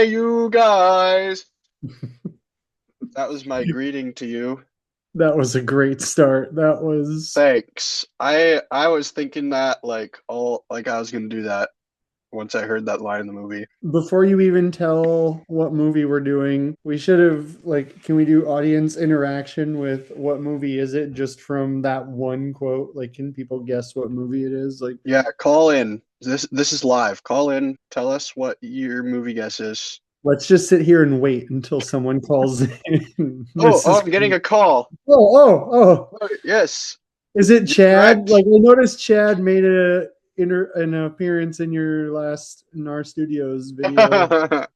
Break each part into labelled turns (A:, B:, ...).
A: you guys. That was my greeting to you.
B: That was a great start. That was
A: Thanks. I was thinking that like I was gonna do that once I heard that line in the movie.
B: before you even tell what movie we're doing, we should have can we do audience interaction with what movie is it just from that one quote? Like, can people guess what movie it is? Like,
A: Yeah, call in. This is live. Call in. Tell us what your movie guess is.
B: let's just sit here and wait until someone calls in.
A: Oh,
B: This
A: oh,
B: is
A: I'm getting a call.
B: oh.
A: Oh, yes,
B: Is it
A: you're
B: Chad?
A: correct.
B: Like, I noticed Chad made an appearance in our studios video. Well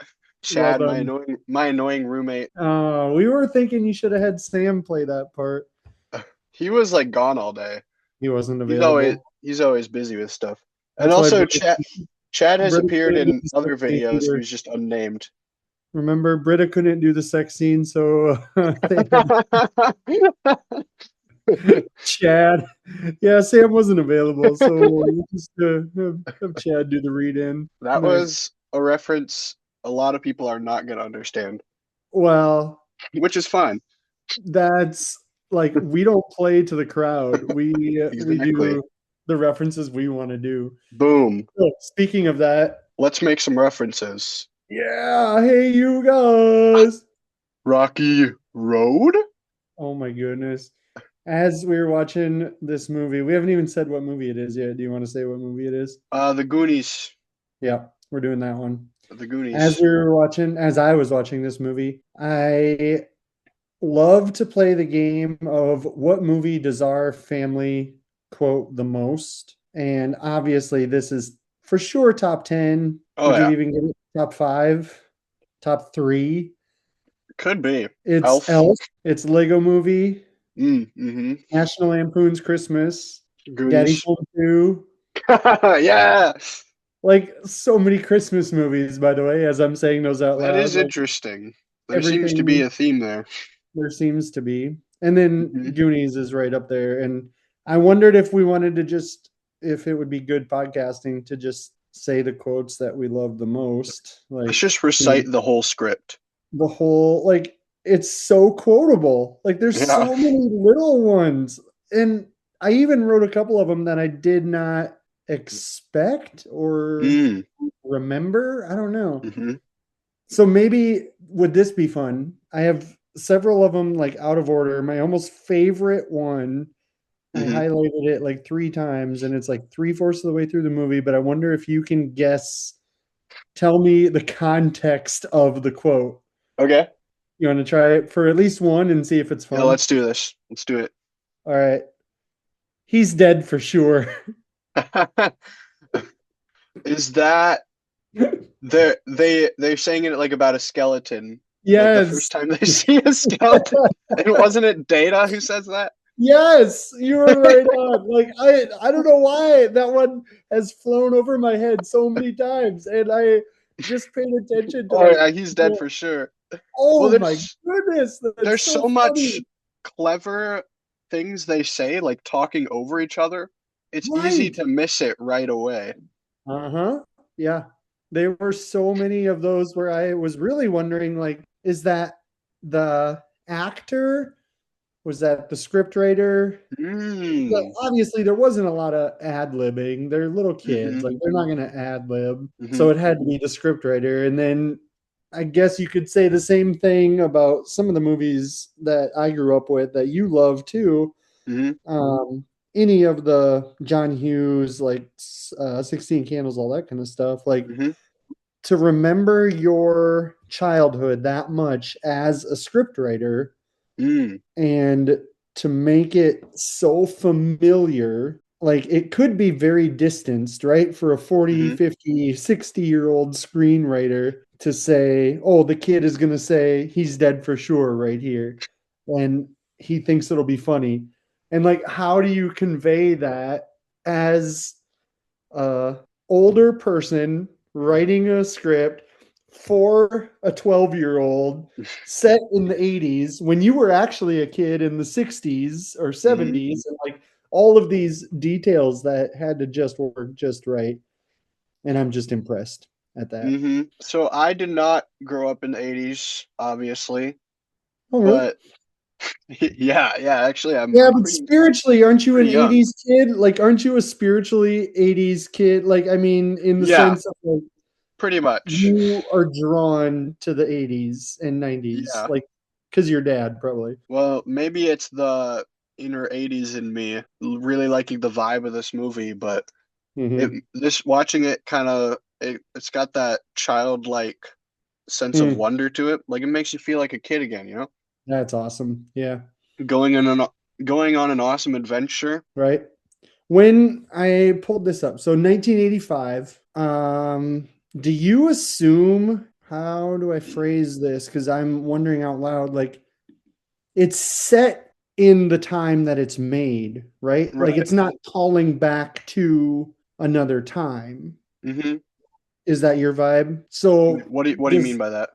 A: Chad,
B: done.
A: my annoying roommate.
B: We were thinking you should have had Sam play that part.
A: He was like gone all day.
B: He wasn't
A: He's always
B: available.
A: he's always busy with stuff. And
B: That's why
A: also Chad has
B: Britta
A: appeared
B: couldn't do
A: in
B: the
A: other
B: sex scene
A: videos. He
B: either.
A: was just unnamed.
B: Remember, Britta couldn't do the sex scene, so they had Chad. Yeah, Sam wasn't available, so we just have Chad do the read-in.
A: That
B: Nice.
A: was a reference a lot of people are not going to understand,
B: Well,
A: which is fine.
B: that's like we don't play to the crowd. We
A: Exactly.
B: do the references we want to do.
A: Boom.
B: Oh, speaking of that,
A: Let's make some references.
B: yeah, hey you guys.
A: Rocky Road?
B: Oh my goodness. As we were watching this movie, we haven't even said what movie it is yet. Do you want to say what movie it is?
A: The Goonies.
B: Yeah, we're doing that one.
A: The
B: As
A: Goonies.
B: we were watching, as I was watching this movie, I love to play the game of what movie does our family quote the most? And obviously, this is for sure top 10.
A: Oh
B: Would you
A: yeah,
B: even get it top five, top three?
A: could be.
B: It's
A: Elf.
B: Elf, it's Lego Movie,
A: Mm-hmm.
B: National Lampoon's Christmas, Daddy's
A: Goonies.
B: Home 2.
A: Yeah,
B: Like so many Christmas movies, by the way, as I'm saying those out
A: that
B: loud.
A: is
B: Like
A: interesting. There seems to be
B: everything
A: a theme there.
B: there seems to be. And then
A: Hmm.
B: Goonies is right up there. And I wondered if we wanted to just, if it would be good podcasting to just say the quotes that we love the most.
A: Let's
B: Like
A: just recite the whole script.
B: the whole, like, it's so quotable. Like, there's
A: Yeah.
B: so many little ones. And I even wrote a couple of them that I did not expect or
A: Mm.
B: remember. I don't know.
A: Hmm.
B: So maybe would this be fun? I have several of them like out of order. My almost favorite one, I
A: Hmm.
B: highlighted it like three times, and it's like three-fourths of the way through the movie. But I wonder if you can guess, tell me the context of the quote.
A: Okay.
B: You want to try it for at least one and see if it's
A: Yeah,
B: fun?
A: let's do this. Let's do it.
B: All right. He's dead for sure.
A: Is that they're saying it like about a skeleton, like the
B: Yes.
A: first time they see a skeleton, and wasn't it Data who says that?
B: Yes, you were right on. Like I don't know why that one has flown over my head so many times, and I just paid attention to
A: Oh
B: like,
A: yeah, he's dead for sure. Well,
B: oh my goodness, that's
A: there's
B: so
A: so much
B: funny.
A: clever things they say, like talking over each other. It's easy
B: Right.
A: to miss it right away.
B: Uh-huh. Yeah. There were so many of those where I was really wondering, like, is that the actor? Was that the script writer? Well,
A: Mm.
B: obviously there wasn't a lot of ad libbing. They're little kids,
A: Mm-hmm.
B: like they're not going to ad lib.
A: Mm-hmm.
B: So it had to be the script writer. And then I guess you could say the same thing about some of the movies that I grew up with that you love too.
A: Mm-hmm.
B: Um, any of the John Hughes, like 16 Candles, all that kind of stuff. Like
A: Mm-hmm.
B: to remember your childhood that much as a script writer
A: Mm.
B: and to make it so familiar, like it could be very distanced, right, for a 40,
A: Mm-hmm.
B: 50, 60-year-old screenwriter to say, oh, the kid is going to say he's dead for sure right here, and he thinks it'll be funny. And like, how do you convey that as a older person writing a script for a 12-year-old set in the 80s when you were actually a kid in the 60s or
A: Mm-hmm.
B: 70s, and like all of these details that had to just work just right, and I'm just impressed. at that.
A: So I did not grow up in the 80s, obviously,
B: Oh, really?
A: but yeah, yeah, actually
B: Yeah,
A: I'm
B: but spiritually, aren't you an
A: pretty young.
B: 80s kid? Like, aren't you a spiritually 80s kid? Like, I mean, in the
A: Yeah,
B: sense of like
A: pretty much.
B: you are drawn to the 80s and 90s,
A: Yeah.
B: like, because your dad probably.
A: Well, maybe it's the inner 80s in me really liking the vibe of this movie, but
B: Hmm.
A: this watching it kind of it's got that childlike sense of
B: Hmm.
A: wonder to it. Like it makes you feel like a kid again, you know?
B: That's awesome. Yeah.
A: Going on an going on an awesome adventure.
B: Right. When I pulled this up, so 1985, do you assume, how do I phrase this? Because I'm wondering out loud, like, it's set in the time that it's made, right? Like,
A: Right.
B: it's not calling back to another time.
A: hmm
B: Is that your vibe? So,
A: what do you mean
B: does,
A: by that?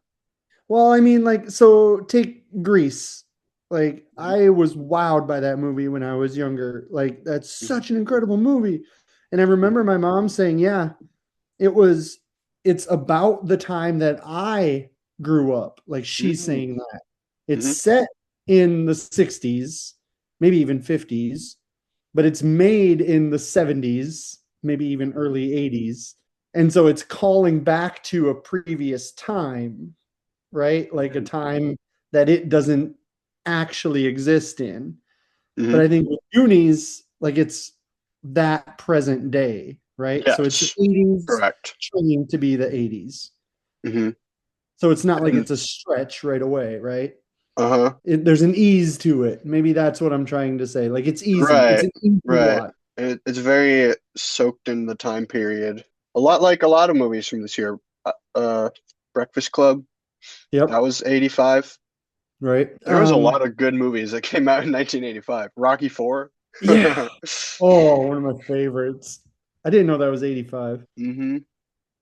B: well, I mean, like, so take Grease. Like, I was wowed by that movie when I was younger. Like, that's
A: hmm
B: such an incredible movie. And I remember my mom saying, yeah, it was, it's about the time that I grew up. Like, she's
A: hmm
B: saying that. It's
A: hmm
B: set in the 60s, maybe even 50s, but it's made in the 70s, maybe even early 80s. And so it's calling back to a previous time, right? Like a time that it doesn't actually exist in. But
A: hmm
B: I think with Goonies, like it's that present day, right? So it's the
A: Yes.
B: 80s
A: Correct.
B: trying to be the 80s.
A: hmm
B: So it's not like
A: And
B: it's a stretch right away, right?
A: uh-huh.
B: There's an ease to it. Maybe that's what I'm trying to say. Like it's easy. It's
A: Right.
B: an easy
A: Right.
B: watch.
A: It's very soaked in the time period. A lot like a lot of movies from this year. Breakfast Club, that
B: Yep.
A: was 85.
B: Right.
A: There was a lot of good movies that came out in 1985. Rocky 4.
B: Yeah. Oh, one of my favorites. I didn't know that was 85.
A: hmm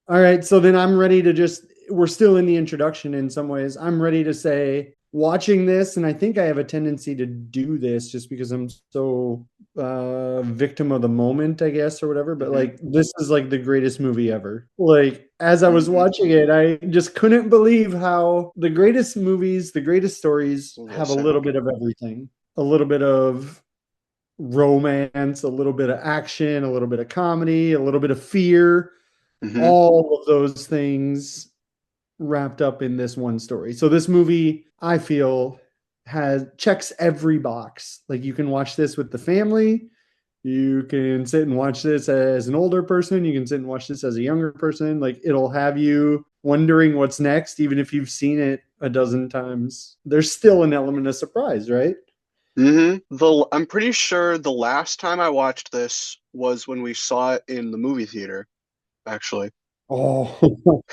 B: All right, so then I'm ready to just, we're still in the introduction in some ways. I'm ready to say, watching this, and I think I have a tendency to do this just because I'm so victim of the moment, I guess, or whatever. But
A: hmm
B: like, this is like the greatest movie ever. Like, as I was
A: hmm
B: watching it, I just couldn't believe how the greatest movies, the greatest stories
A: What was I
B: have a little
A: saying?
B: bit of everything, a little bit of romance, a little bit of action, a little bit of comedy, a little bit of fear,
A: hmm
B: all of those things wrapped up in this one story. So this movie, I feel, has checks every box. Like you can watch this with the family, you can sit and watch this as an older person, you can sit and watch this as a younger person. Like it'll have you wondering what's next even if you've seen it a dozen times. There's still an element of surprise, right?
A: I'm pretty sure the last time I watched this was when we saw it in the movie theater, actually.
B: Oh,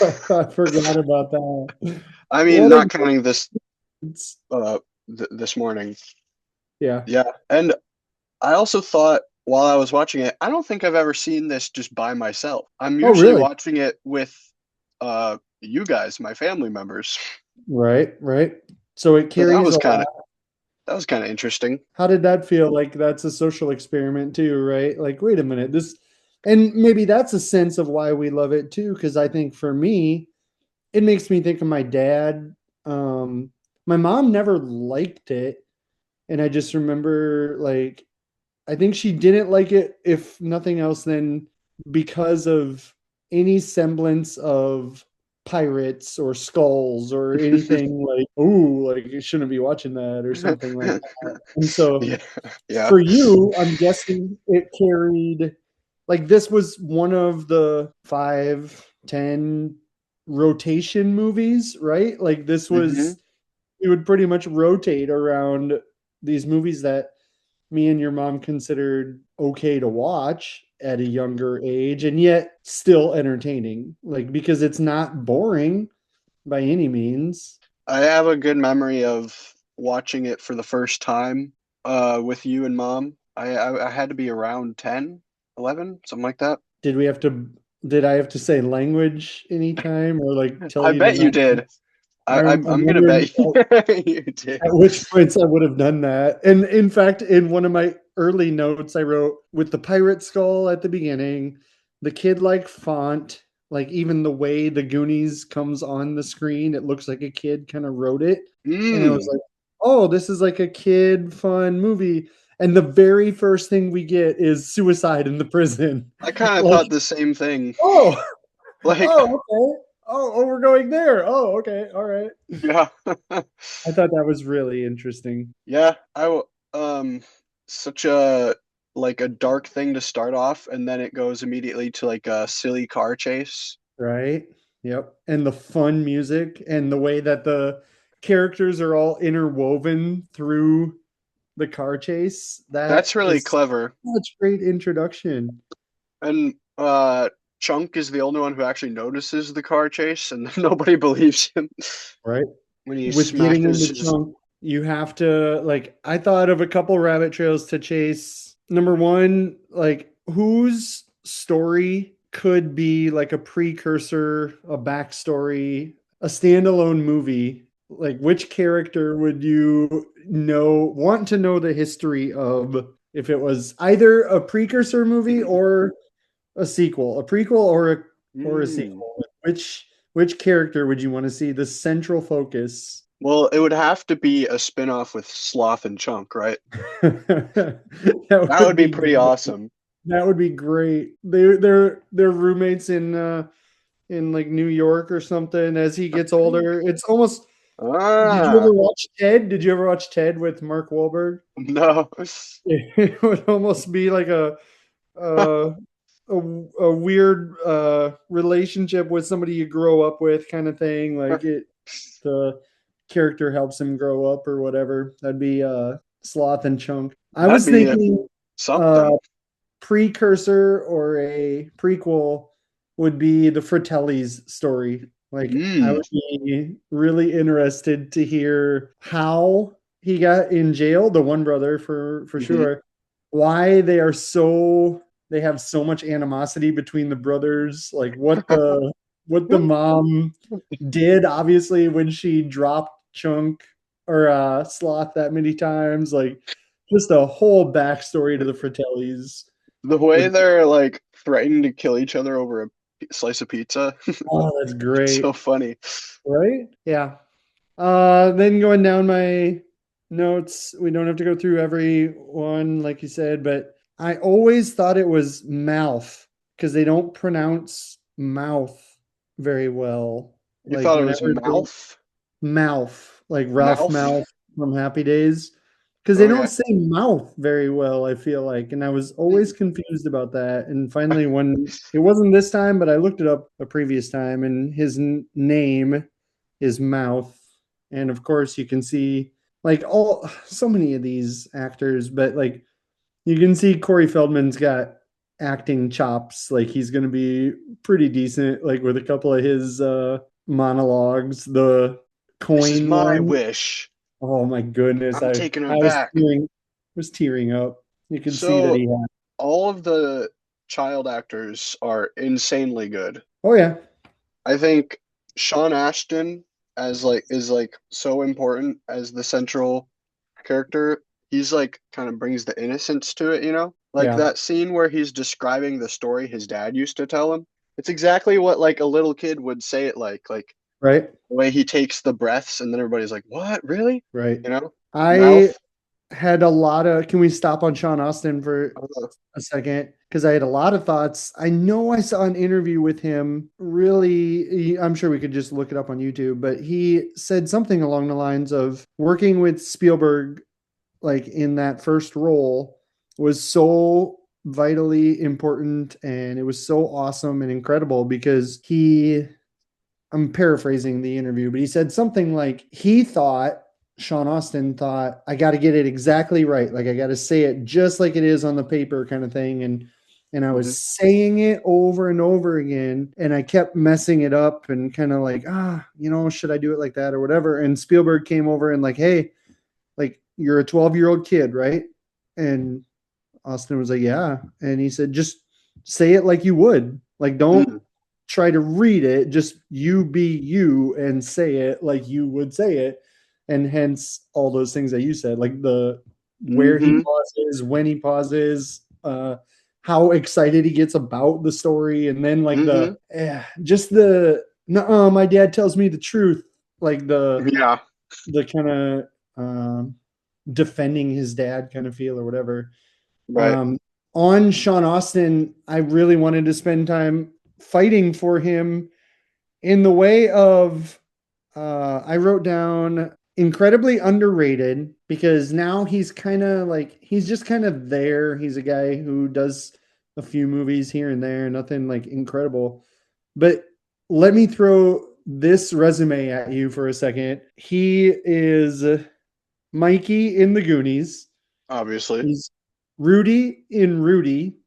B: I forgot about that.
A: I mean,
B: What a
A: not counting this uh this morning.
B: yeah.
A: Yeah. And I also thought while I was watching it, I don't think I've ever seen this just by myself. I'm
B: Oh,
A: usually
B: really?
A: watching it with you guys, my family members.
B: Right, right. So it
A: So
B: carries a lot.
A: that was kind of interesting.
B: How did that feel? Like that's a social experiment too, right? Like, wait a minute, this, and maybe that's a sense of why we love it too. Because I think for me, it makes me think of my dad. My mom never liked it, and I just remember like I think she didn't like it, if nothing else, then because of any semblance of pirates or skulls or anything like, oh, like you shouldn't be watching that or something like that. And so
A: Yeah. Yeah.
B: for you, I'm guessing it carried, like this was one of the 5, 10 rotation movies, right? Like this
A: hmm
B: was, it would pretty much rotate around these movies that me and your mom considered okay to watch at a younger age and yet still entertaining, like because it's not boring by any means.
A: I have a good memory of watching it for the first time with you and mom. I had to be around 10, 11, something like that.
B: Did I have to say language anytime or like tell
A: I
B: you to
A: bet you
B: not?
A: did.
B: I'm
A: I'm gonna
B: wondering
A: bet you did.
B: at which points I would have done that. And in fact, in one of my early notes, I wrote with the pirate skull at the beginning, the kid like font. Like even the way the Goonies comes on the screen, it looks like a kid kind of wrote it. And it was
A: Mm.
B: like, oh, this is like a kid fun movie. And the very first thing we get is suicide in the prison.
A: I kind of
B: Like,
A: thought the same thing.
B: oh,
A: Like,
B: oh, okay. Oh, we're going there. Oh, okay. All right.
A: yeah.
B: I thought that was really interesting.
A: Yeah, such a like a dark thing to start off, and then it goes immediately to like a silly car chase.
B: Right. Yep. And the fun music and the way that the characters are all interwoven through the car chase. That
A: That's really
B: is
A: clever.
B: such great introduction.
A: And Chunk is the only one who actually notices the car chase, and nobody believes him
B: Right.
A: when he
B: With getting
A: smashes
B: into
A: his.
B: chunk, you have to like I thought of a couple rabbit trails to chase. Number one, like whose story could be like a precursor, a backstory, a standalone movie? Like which character would you want to know the history of if it was either a precursor movie or a sequel, a prequel or a
A: Mm.
B: sequel? Which character would you want to see the central focus?
A: Well, it would have to be a spin-off with Sloth and Chunk, right?
B: That
A: That
B: would
A: would be
B: be
A: pretty
B: great.
A: awesome.
B: That would be great. They're roommates in like New York or something as he gets older. It's almost did you ever
A: Ah,
B: watch Ted? Did you ever watch Ted with Mark Wahlberg?
A: no.
B: It would almost be like a a weird relationship with somebody you grow up with kind of thing. Like it the character helps him grow up or whatever. That'd be Sloth and Chunk. I
A: That'd
B: was
A: be
B: thinking uh
A: something.
B: precursor or a prequel would be the Fratelli's story. Like I
A: Mm.
B: would be really interested to hear how he got in jail, the one brother for
A: Hmm.
B: sure. Why they have so much animosity between the brothers, like what the mom did obviously when she dropped Chunk or Sloth that many times, like just a whole backstory to the Fratellis
A: The way
B: would
A: they're like threatening to kill each other over a slice of pizza.
B: oh that's
A: It's
B: great.
A: so funny.
B: Right? Yeah. Then going down my notes, we don't have to go through every one, like you said, but I always thought it was mouth because they don't pronounce mouth very well.
A: You
B: Like
A: thought it was
B: whenever they
A: mouth?
B: mouth, like Ralph
A: Mouth?
B: Mouth from Happy Days, because they don't
A: Okay.
B: say mouth very well, I feel like. And I was
A: Hmm.
B: always confused about that. And finally, when it wasn't this time, but I looked it up a previous time, and his name is Mouth. And of course, you can see like all so many of these actors, but like you can see Corey Feldman's got acting chops. Like he's going to be pretty decent, like with a couple of his monologues. The
A: This is
B: coin
A: my
B: one.
A: wish.
B: Oh my goodness.
A: I'm
B: I
A: taking her
B: I was
A: back.
B: tearing up. You can see that
A: So
B: he had.
A: all of the child actors are insanely good.
B: Oh yeah.
A: I think Sean Ashton as like is like so important as the central character. He's like kind of brings the innocence to it, you know? Like
B: Yeah.
A: that scene where he's describing the story his dad used to tell him. It's exactly what like a little kid would say it like
B: Right.
A: the way he takes the breaths and then everybody's like, "What? Really?"
B: Right.
A: You know?
B: I
A: Mouth.
B: had a lot of can we stop on Sean Austin for
A: Uh,
B: a second because I had a lot of thoughts. I know I saw an interview with him. Really, I'm sure we could just look it up on YouTube, but he said something along the lines of working with Spielberg, like in that first role, was so vitally important and it was so awesome and incredible because I'm paraphrasing the interview, but he said something like Sean Austin thought, I got to get it exactly right. Like I got to say it just like it is on the paper kind of thing. And I was
A: mhm.
B: saying it over and over again and I kept messing it up and kind of like, should I do it like that or whatever? And Spielberg came over and like, hey, like you're a 12-year-old kid, right? And Austin was like, yeah. And he said, just say it like you would. Like, don't
A: Mm.
B: try to read it. Just you be you and say it like you would say it. And hence all those things that you said, like the where he
A: Mhm.
B: pauses, when he pauses, how excited he gets about the story, and then like
A: Hmm.
B: just the no, my dad tells me the truth, like
A: Yeah,
B: the kind of um, defending his dad kind of feel or whatever.
A: right.
B: Um, on Sean Austin, I really wanted to spend time fighting for him in the way of I wrote down incredibly underrated because now he's kind of like he's just kind of there. He's a guy who does a few movies here and there, nothing like incredible. But let me throw this resume at you for a second. He is Mikey in the Goonies.
A: Obviously.
B: He's Rudy in Rudy.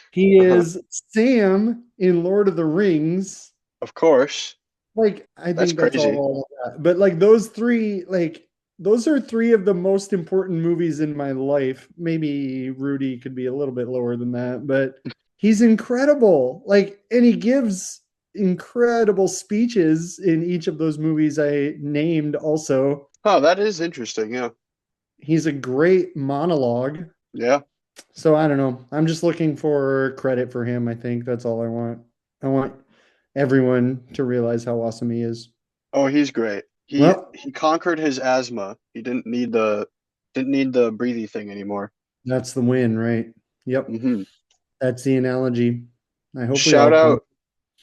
B: He is Sam in Lord of the Rings.
A: Of course.
B: Like, I
A: That's
B: think that's
A: crazy.
B: all I got. But like those three, like those are three of the most important movies in my life. Maybe Rudy could be a little bit lower than that, but he's incredible. Like, and he gives incredible speeches in each of those movies I named also.
A: Oh, that is interesting. Yeah.
B: He's a great monologue.
A: Yeah.
B: So I don't know. I'm just looking for credit for him. I think that's all I want. I want everyone to realize how awesome he is.
A: Oh, he's great. He
B: Well,
A: he conquered his asthma. He didn't need the breathy thing anymore.
B: that's the win, right? Yep.
A: Hmm.
B: That's the analogy. I hope we
A: Shout
B: all conquer
A: out
B: our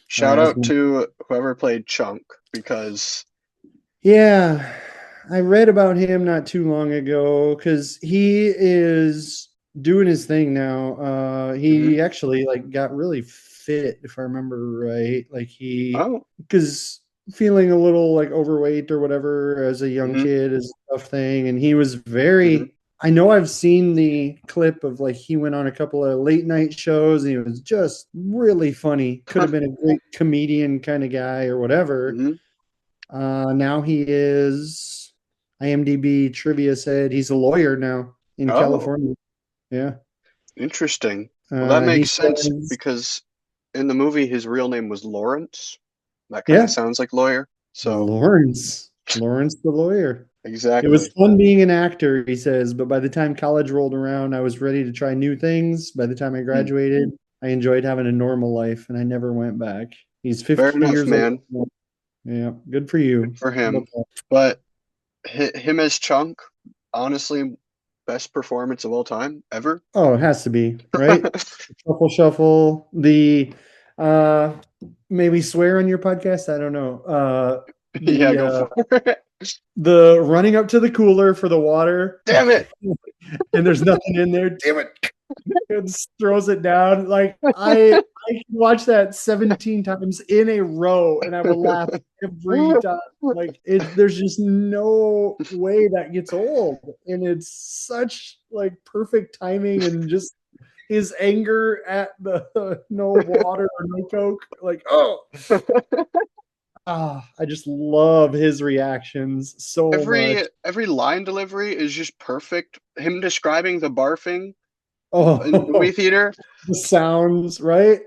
A: shout out
B: asthma.
A: to whoever played Chunk because
B: Yeah, I read about him not too long ago because he is doing his thing now.
A: hmm
B: He actually like got really fit, if I remember right. Like he,
A: oh
B: because feeling a little like overweight or whatever as a young
A: hmm
B: kid is a tough thing, and he was
A: hmm
B: very. I know I've seen the clip of like he went on a couple of late night shows and he was just really funny. Could have been a great comedian kind of guy or whatever.
A: hmm
B: Now he is, IMDb trivia said he's a lawyer now in
A: oh,
B: California. Yeah.
A: interesting. Well, that
B: He
A: makes sense
B: says,
A: because in the movie his real name was Lawrence. That kind of
B: yeah,
A: sounds like lawyer. So,
B: Lawrence the lawyer. It was
A: exactly.
B: fun being an actor, he says, but by the time college rolled around, I was ready to try new things. By the time I
A: Hmm.
B: graduated, I enjoyed having a normal life and I never went back. He's
A: Fair
B: 50
A: enough,
B: years old.
A: man.
B: Yeah, good for
A: Good
B: you.
A: for
B: How about
A: him.
B: that?
A: But him as Chunk, honestly, best performance of all time ever.
B: Oh, it has to be, right? Shuffle shuffle. The uh maybe swear on your podcast. I don't know.
A: Yeah,
B: The
A: go for it.
B: the running up to the cooler for the water
A: Damn it.
B: and there's nothing in there. Damn it. It just throws it down. Like I can watch that 17 times in a row and I will laugh every time. Like there's just no way that gets old. And it's such like perfect timing and just his anger at the no water or no coke. Like, oh, I just love his reactions so much.
A: Every line delivery is just perfect. Him describing the barfing in the movie
B: Oh,
A: theater.
B: the sounds, right?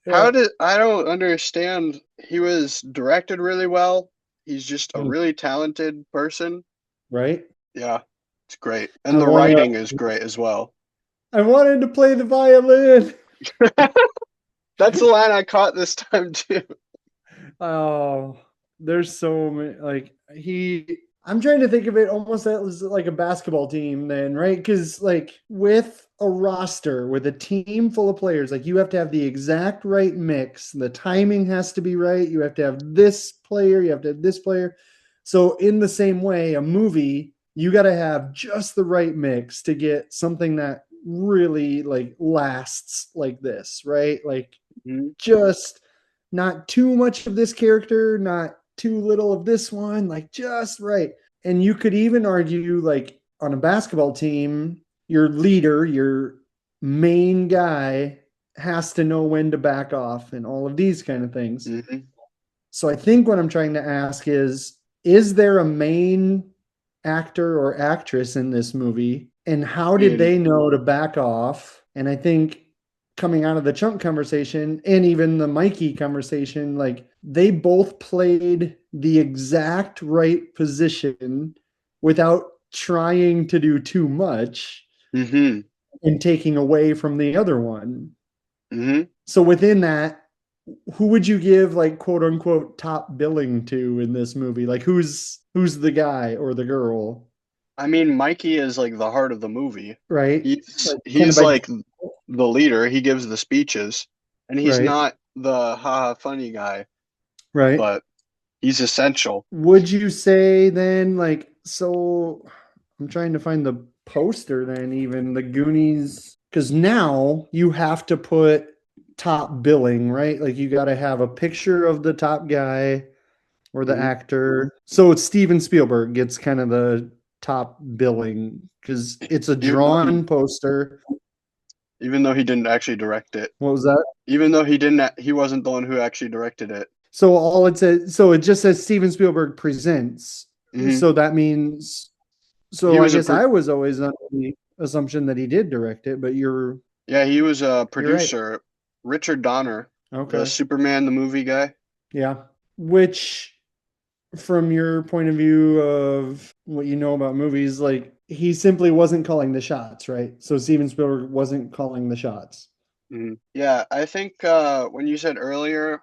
B: Yeah,
A: I don't understand. He was directed really well. He's just a
B: mm,
A: really talented person.
B: right.
A: Yeah, it's great.
B: I
A: And the
B: wanna.
A: writing is great as well.
B: I wanted to play the violin.
A: That's the line I caught this time too.
B: Oh, there's so many. Like he, I'm trying to think of it almost as like a basketball team, then, right? Because like with a roster, with a team full of players, like you have to have the exact right mix. The timing has to be right. You have to have this player. You have to have this player. So in the same way, a movie, you got to have just the right mix to get something that really like lasts like this, right? Like
A: Mhm.
B: just not too much of this character, not too little of this one, like just right. And you could even argue, like on a basketball team, your leader, your main guy, has to know when to back off and all of these kind of things.
A: Mhm.
B: So I think what I'm trying to ask is there a main actor or actress in this movie? And how
A: I
B: did
A: mean,
B: they know to back off? And I think coming out of the Chunk conversation and even the Mikey conversation, like they both played the exact right position without trying to do too much.
A: mhm.
B: and taking away from the other one.
A: Hmm.
B: So within that, who would you give like quote unquote top billing to in this movie? Like who's the guy or the girl,
A: I mean, Mikey is like the heart of the movie.
B: right?
A: He's
B: Like kind of
A: he's
B: by
A: like the leader. He gives the speeches, and he's
B: right,
A: not the haha funny guy,
B: right.
A: but he's essential.
B: Would you say then like so I'm trying to find the poster then even the Goonies because now you have to put top billing, right? Like you got to have a picture of the top guy or the
A: Hmm.
B: actor. So it's Steven Spielberg gets kind of the top billing because it's a
A: Even though he
B: drawn poster.
A: even though he didn't actually direct it.
B: What was that?
A: Even though he wasn't the one who actually directed it.
B: So all it says, so it just says Steven Spielberg presents.
A: Hmm.
B: So that means,
A: He
B: so I
A: was a
B: guess I was always under the assumption that he did direct it, but
A: Yeah, he was a
B: you're right.
A: producer. Richard Donner, the
B: Okay.
A: Superman the movie guy.
B: Yeah. Which, from your point of view of what you know about movies, like he simply wasn't calling the shots, right? So Steven Spielberg wasn't calling the shots.
A: Mhm. Yeah, I think when you said earlier,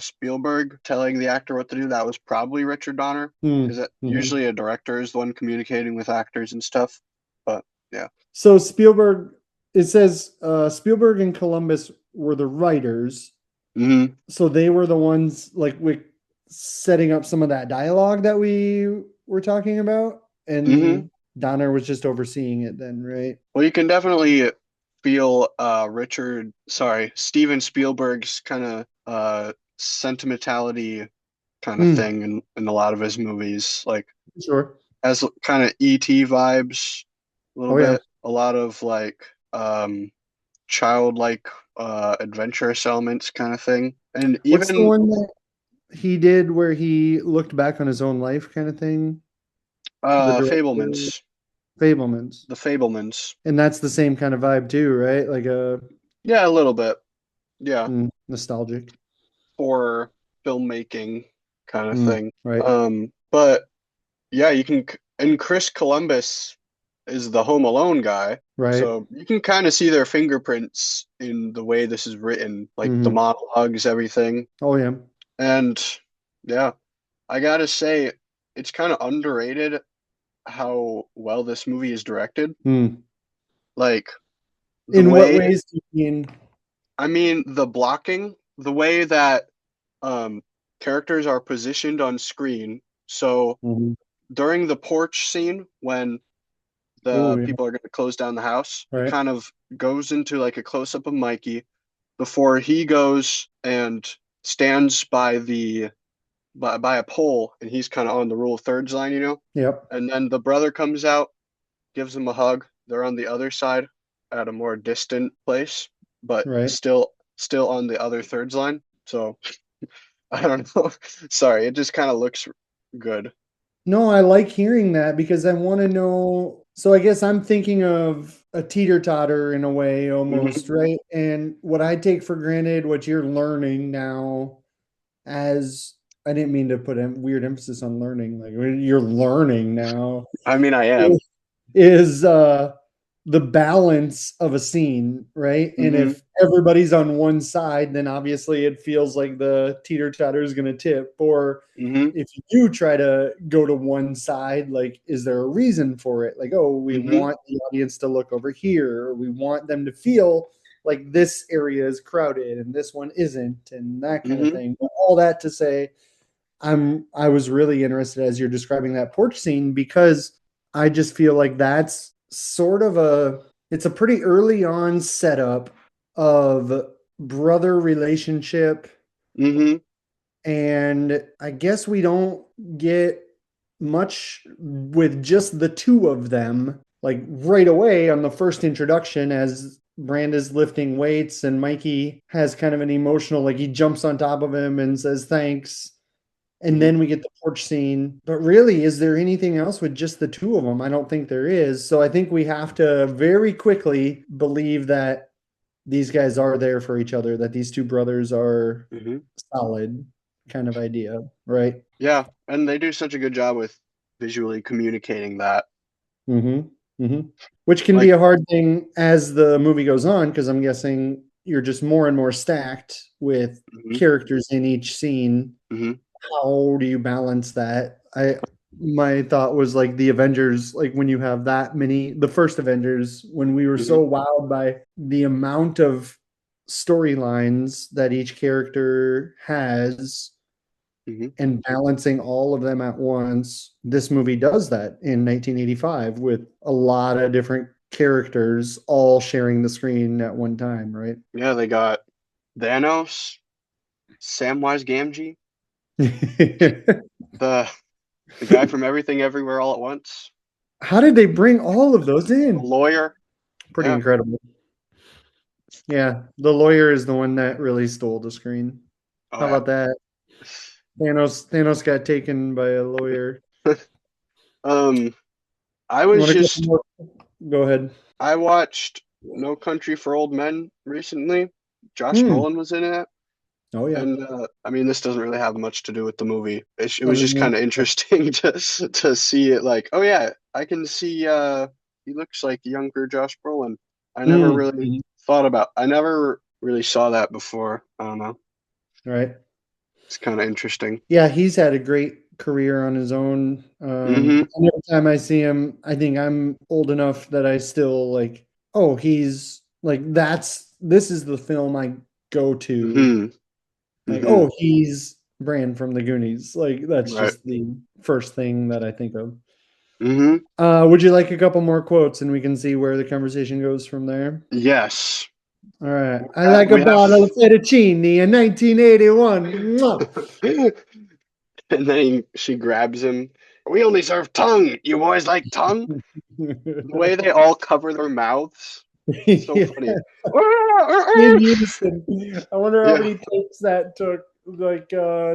A: Spielberg telling the actor what to do, that was probably Richard Donner, because
B: Mm-hmm.
A: usually a director is the one communicating with actors and stuff. But yeah.
B: So Spielberg, it says Spielberg and Columbus were the writers,
A: Hmm.
B: so they were the ones like with setting up some of that dialogue that we were talking about,
A: Hmm.
B: and Donner was just overseeing it then, right?
A: Well, you can definitely feel Steven Spielberg's kind of sentimentality kind of
B: Mm,
A: thing in a lot of his movies, like
B: sure.
A: has kind of ET vibes a little
B: Oh yeah.
A: bit, a lot of like childlike adventurous elements kind of thing. And
B: What's the
A: even
B: one that he did where he looked back on his own life kind of thing? The director,
A: Fablemans,
B: Fablemans.
A: the Fablemans.
B: And that's the same kind of vibe too, right? Like a
A: Yeah, a little bit. Yeah,
B: nostalgic.
A: horror filmmaking kind of thing.
B: Right,
A: But yeah, you can, and Chris Columbus is the Home Alone guy.
B: right.
A: So you can kind of see their fingerprints in the way this is written, like the
B: Hmm.
A: monologues, everything.
B: Oh yeah.
A: And yeah, I gotta say, it's kind of underrated how well this movie is directed.
B: Hmm.
A: Like the
B: In what
A: way,
B: ways do you mean?
A: I mean, the blocking, the way that um, characters are positioned on screen. So
B: Mhm.
A: during the porch scene, when
B: Oh
A: the
B: yeah.
A: people are going to close down the house, it
B: Right.
A: kind of goes into like a close up of Mikey before he goes and stands by a pole, and he's kind of on the rule of thirds line,
B: Yep.
A: And then the brother comes out, gives him a hug. They're on the other side at a more distant place, but
B: Right.
A: still on the other thirds line. So I don't know. Sorry, it just kind of looks good.
B: No, I like hearing that because I want to know. So I guess I'm thinking of a teeter-totter in a way almost,
A: Hmm.
B: right? And what I take for granted, what you're learning now as I didn't mean to put a weird emphasis on learning, like you're learning now
A: I mean, I am.
B: is the balance of a scene, right? And
A: Hmm.
B: if everybody's on one side, then obviously it feels like the teeter-totter is going to tip. Or
A: Hmm.
B: if you do try to go to one side, like, is there a reason for it? Like, oh, we
A: Hmm.
B: want the audience to look over here, or we want them to feel like this area is crowded and this one isn't, and that kind of
A: Hmm.
B: thing. But all that to say, I was really interested as you're describing that porch scene because I just feel like that's sort of it's a pretty early on setup of brother relationship,
A: Hmm.
B: and I guess we don't get much with just the two of them like right away on the first introduction as Brand is lifting weights and Mikey has kind of an emotional like he jumps on top of him and says thanks, and
A: Hmm.
B: then we get the porch scene. But really, is there anything else with just the two of them? I don't think there is. So I think we have to very quickly believe that these guys are there for each other, that these two brothers are
A: Hmm.
B: solid kind of idea, right?
A: Yeah, and they do such a good job with visually communicating that.
B: Mm-hmm. Mhm. Which can be
A: Like,
B: a hard thing as the movie goes on, because I'm guessing you're just more and more stacked with
A: mhm,
B: characters in each scene.
A: mhm,
B: How do you balance that? My thought was like the Avengers, like when you have that many, the first Avengers, when we were
A: mhm,
B: so wowed by the amount of storylines that each character has
A: mhm.
B: and balancing all of them at once. This movie does that in 1985 with a lot of different characters all sharing the screen at one time, right?
A: Yeah, they got Thanos, Samwise Gamgee, the the guy from Everything Everywhere All at Once,
B: How did they bring all of those
A: the
B: in?
A: lawyer.
B: Pretty
A: Yeah,
B: incredible. Yeah, the lawyer is the one that really stole the screen.
A: oh
B: How
A: yeah.
B: about that? Thanos got taken by a lawyer.
A: Um, I
B: You
A: was
B: want a couple
A: just
B: more? Go ahead.
A: I watched No Country for Old Men recently. Josh
B: Hmm.
A: Brolin was in it,
B: Oh yeah.
A: and I mean, this doesn't really have much to do with the movie. It was
B: Other
A: just
B: than
A: kind of interesting to see it. Like, oh yeah, I can see. He looks like younger Josh Brolin.
B: mm,
A: I never really saw that before. I don't know.
B: right.
A: It's kind of interesting.
B: Yeah, he's had a great career on his own.
A: Mm-hmm.
B: And every time I see him, I think I'm old enough that I still like, oh, he's like, this is the film I go to.
A: Mm-hmm.
B: Like,
A: Mm-hmm.
B: oh, he's Bran from the Goonies. Like, that's
A: Right.
B: just the first thing that I think of.
A: Mm-hmm.
B: Would you like a couple more quotes and we can see where the conversation goes from there?
A: Yes.
B: All right.
A: We
B: I like a
A: we have
B: bottle of fettuccine in 1981. Mwah.
A: And then she grabs him. We only serve tongue. You boys like tongue? The way they all cover their mouths, so
B: Yeah.
A: funny.
B: In unison. I wonder how
A: Yeah.
B: many takes that took, like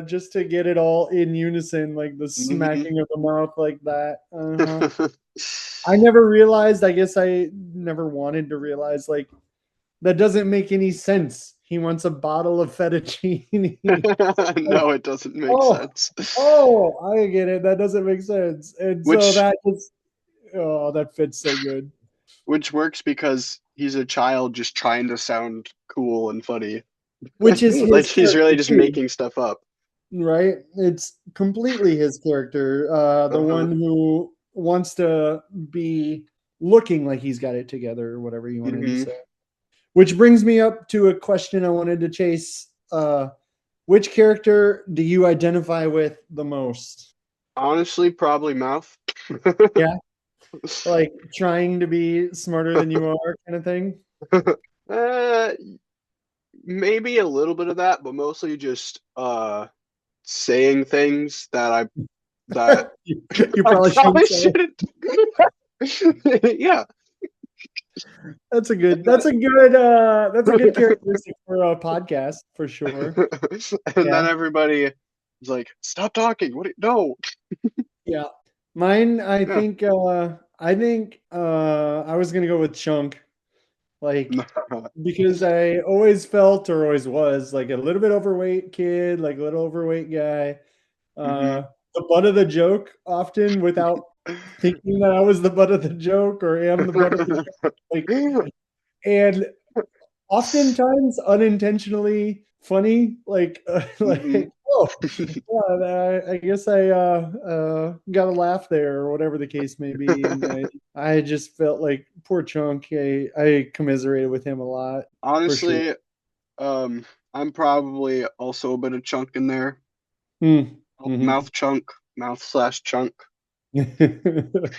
B: just to get it all in unison, like the
A: Hmm.
B: smacking of the mouth like that. Uh-huh. I never realized, I guess I never wanted to realize, like, that doesn't make any sense. He wants a bottle of fettuccine. Like,
A: No, it doesn't make
B: oh,
A: sense.
B: I get it. That doesn't make sense. And so
A: Which
B: that is, oh, that fits so good.
A: which works because he's a child just trying to sound cool and funny.
B: Which is
A: Like
B: his
A: he's
B: character
A: really just
B: too,
A: making stuff up.
B: right? It's completely his character, the
A: Uh-huh.
B: one who wants to be looking like he's got it together, or whatever you wanted to
A: Hmm.
B: say. Which brings me up to a question I wanted to chase. Which character do you identify with the most?
A: Honestly, probably mouth.
B: Yeah, like trying to be smarter than you are, kind of thing.
A: uh, maybe a little bit of that, but mostly just saying things that
B: You
A: I
B: probably shouldn't
A: probably
B: say.
A: shouldn't. Yeah.
B: That's a good characteristic for a podcast for sure.
A: And
B: Yeah.
A: then everybody is like, "Stop talking! What? No!"
B: Yeah. Mine,
A: Yeah.
B: I think I was gonna go with Chunk, like because I always felt or always was like a little bit overweight kid, like a little overweight guy.
A: Hmm.
B: Uh the butt of the joke often without thinking that I was the butt of the joke or am the butt of the joke. Like, and oftentimes unintentionally funny, like
A: Hmm.
B: like, oh, yeah, I guess I got a laugh there, or whatever the case may be, and I just felt like poor Chunk. I commiserated with him a lot for sure.
A: Honestly, um, I'm probably also a bit of chunk in there.
B: Mm,
A: Mouth chunk, mouth slash chunk.
B: mhm.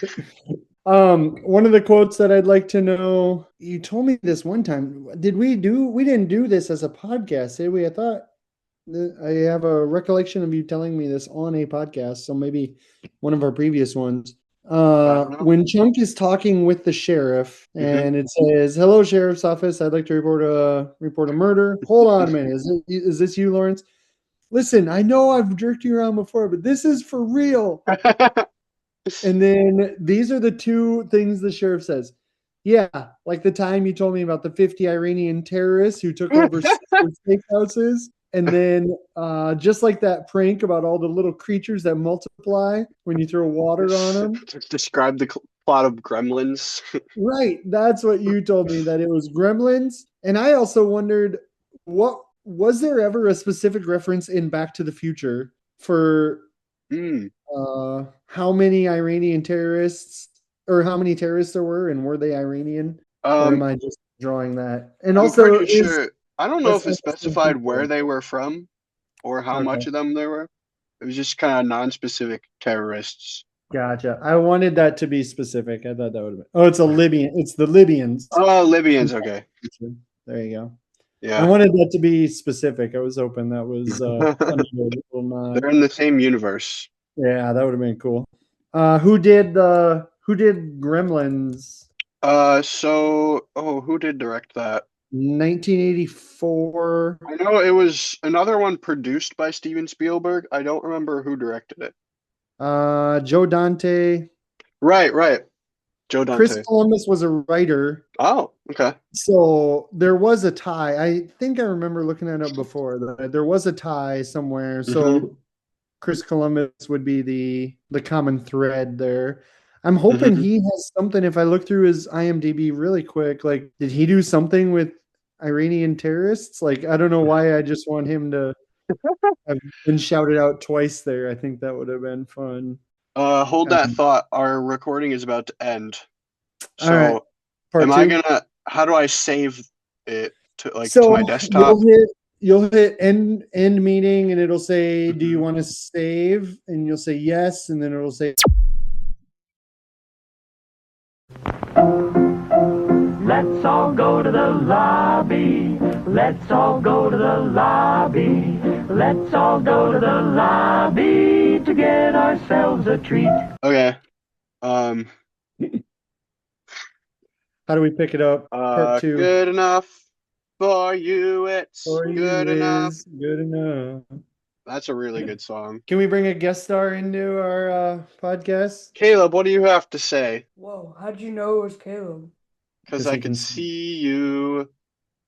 B: One of the quotes that I'd like to know, you told me this one time. We didn't do this as a podcast, did we? I thought I have a recollection of you telling me this on a podcast, so maybe one of our previous ones.
A: I don't know.
B: When Chunk is talking with the sheriff
A: Hmm.
B: and it says, "Hello, sheriff's office. I'd like to report a murder." Hold on a minute. Is this you, Lawrence? Listen, I know I've jerked you around before, but this is for real. And then these are the two things the sheriff says. Yeah, like the time you told me about the 50 Iranian terrorists who took over steakhouses. And then just like that prank about all the little creatures that multiply when you throw water on them.
A: Describe the plot of Gremlins.
B: Right. That's what you told me, that it was Gremlins. And I also wondered, what was there ever a specific reference in Back to the Future for
A: Mm.
B: how many Iranian terrorists, or how many terrorists there were, and were they Iranian? Or am
A: Um,
B: I just drawing that? And
A: I'm
B: also,
A: pretty
B: is
A: sure. I don't know if it
B: SMS
A: specified where
B: people?
A: they were from or how much
B: Okay.
A: of them there were. It was just kind of non-specific terrorists.
B: Gotcha. I wanted that to be specific. I thought that would have been. Oh, it's a Libyan. It's the Libyans.
A: Oh, Libyans. Okay.
B: There you go. I
A: Yeah.
B: wanted that to be specific. I was hoping that was
A: They're
B: under a little nod.
A: in the same universe.
B: Yeah, that would have been cool. Who did Gremlins?
A: Who did direct that?
B: 1984.
A: I know it was another one produced by Steven Spielberg. I don't remember who directed it.
B: Joe Dante.
A: Right, right. Joe
B: Chris
A: Dante.
B: Columbus was a writer.
A: Oh, okay.
B: So there was a tie. I think I remember looking that up before. That there was a tie somewhere.
A: Hmm.
B: So Chris Columbus would be the common thread there. I'm hoping
A: Hmm.
B: he has something. If I look through his IMDb really quick, like, did he do something with Iranian terrorists? Like, I don't know why I just want him to have been shouted out twice there. I think that would have been fun.
A: Hold that
B: Um,
A: thought. Our recording is about to end.
B: all right,
A: So,
B: part two.
A: how do I save it to my
B: So
A: desktop?
B: you'll hit end meeting, and it'll say, "Do you
A: Hmm.
B: want to save?" And you'll say yes, and then it'll say,
C: Let's all go to the lobby. Let's all go to the lobby. Let's all go to the lobby to get ourselves a treat.
A: Okay. Um,
B: "How do we pick it up?" Part two.
A: good enough for you. It's
B: For
A: good
B: you
A: enough.
B: is good enough.
A: That's a really good song.
B: Can we bring a guest star into our podcast?
A: Caleb, what do you have to say?
D: Whoa, how'd you know it was Caleb?
A: Because
B: Because
A: I
B: he
A: could
B: can see.
A: see you,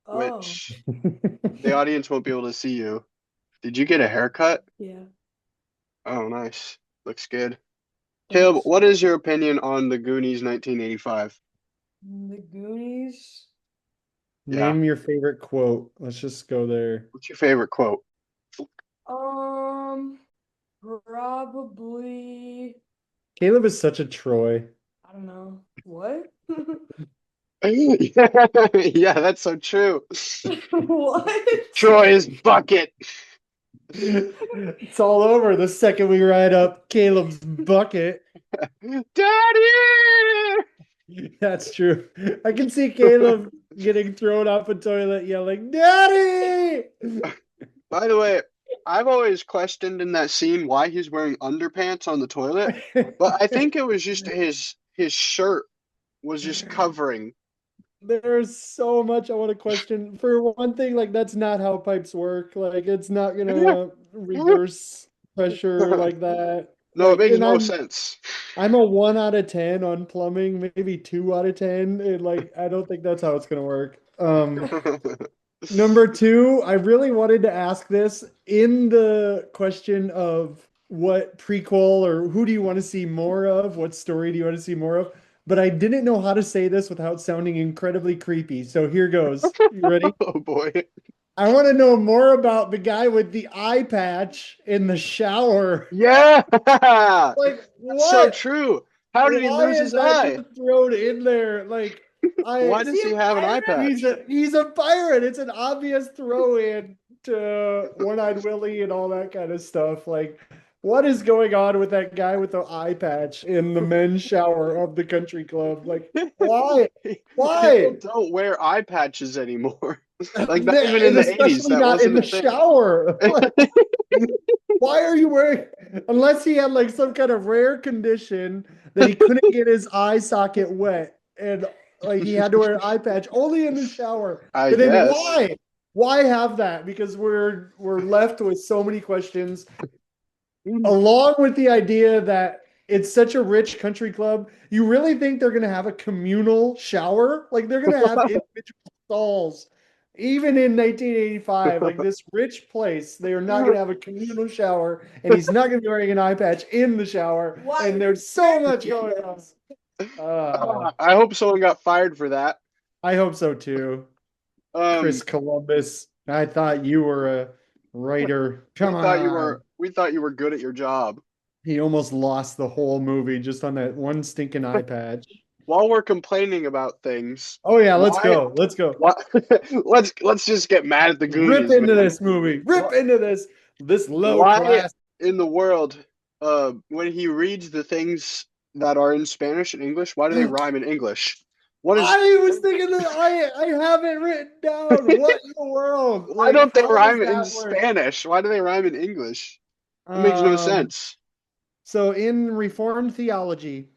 D: Oh,
A: which the audience won't be able to see you. Did you get a haircut?
D: yeah,
A: Oh, nice. Looks good. Caleb,
D: thanks.
A: what is your opinion on the Goonies 1985?
D: The Goonies?
A: Yeah.
B: Name your favorite quote. Let's just go there.
A: What's your favorite quote?
D: Um, Probably,
B: Caleb is such a Troy.
D: I don't know. What?
A: Yeah, that's so true.
D: What?
A: Troy's bucket.
B: It's all over the second we ride up Caleb's bucket.
A: Daddy!
B: That's true. I can see Caleb getting thrown off a toilet yelling, "Daddy!"
A: By the way, I've always questioned in that scene why he's wearing underpants on the toilet, but I think it was just his shirt was just covering.
B: There's so much I want to question. For one thing, like, that's not how pipes work. Like, it's not gonna reverse pressure like that.
A: No, it
B: Like,
A: makes
B: and
A: no
B: I'm
A: sense.
B: I'm a 1 out of 10 on plumbing, maybe 2 out of 10. And like, I don't think that's how it's gonna work. Number two, I really wanted to ask this in the question of what prequel or who do you want to see more of? What story do you want to see more of? But I didn't know how to say this without sounding incredibly creepy. So here goes. You ready?
A: Oh boy.
B: I want to know more about the guy with the eye patch in the shower.
A: Yeah.
B: Like,
A: That's so
B: what?
A: true. How did he
B: Why
A: lose
B: is
A: his
B: that
A: eye?
B: just thrown in there? Like,
A: Why
D: Is he
A: does he
D: a
A: have an eye
D: pirate?
B: he's
A: patch?
B: a pirate. It's an obvious throw in to One-Eyed Willie and all that kind of stuff. Like, what is going on with that guy with the eye patch in the men's shower of the country club? Like, why?
A: People
B: Why?
A: don't wear eye patches anymore. Like not even in
B: And
A: the 80s,
B: especially
A: that
B: not in
A: wasn't a
B: the
A: thing.
B: shower. Like, why are you wearing, unless he had like some kind of rare condition that he couldn't get his eye socket wet and like he had to wear an eye patch only in the shower.
A: I
B: And then
A: guess.
B: why? Why have that? Because we're left with so many questions, along with the idea that it's such a rich country club. You really think they're gonna have a communal shower? Like, they're gonna have individual stalls. Even in 1985, like, this rich place, they are not going to have a communal shower, and he's not going to be wearing an eye patch in the shower.
D: Why?
B: And there's so much going on.
A: I hope someone got fired for that.
B: I hope so too. Chris
A: Um,
B: Columbus. I thought you were a writer. Come on.
A: we thought you were good at your job.
B: He almost lost the whole movie just on that one stinking eye patch.
A: While we're complaining about things,
B: Oh yeah, let's
A: why
B: go. Let's go.
A: why let's just get mad at the
B: Rip
A: Goonies,
B: into
A: man.
B: this movie. Rip into this low
A: Why
B: class.
A: in the world, when he reads the things that are in Spanish and English, why do they rhyme in English? What is
B: I was thinking that I have it written down. What in the world?
A: why
B: Like,
A: don't they
B: how does
A: rhyme in
B: that work?
A: Spanish? Why do they rhyme in English? It makes no
B: Um,
A: sense.
B: so in Reformed theology,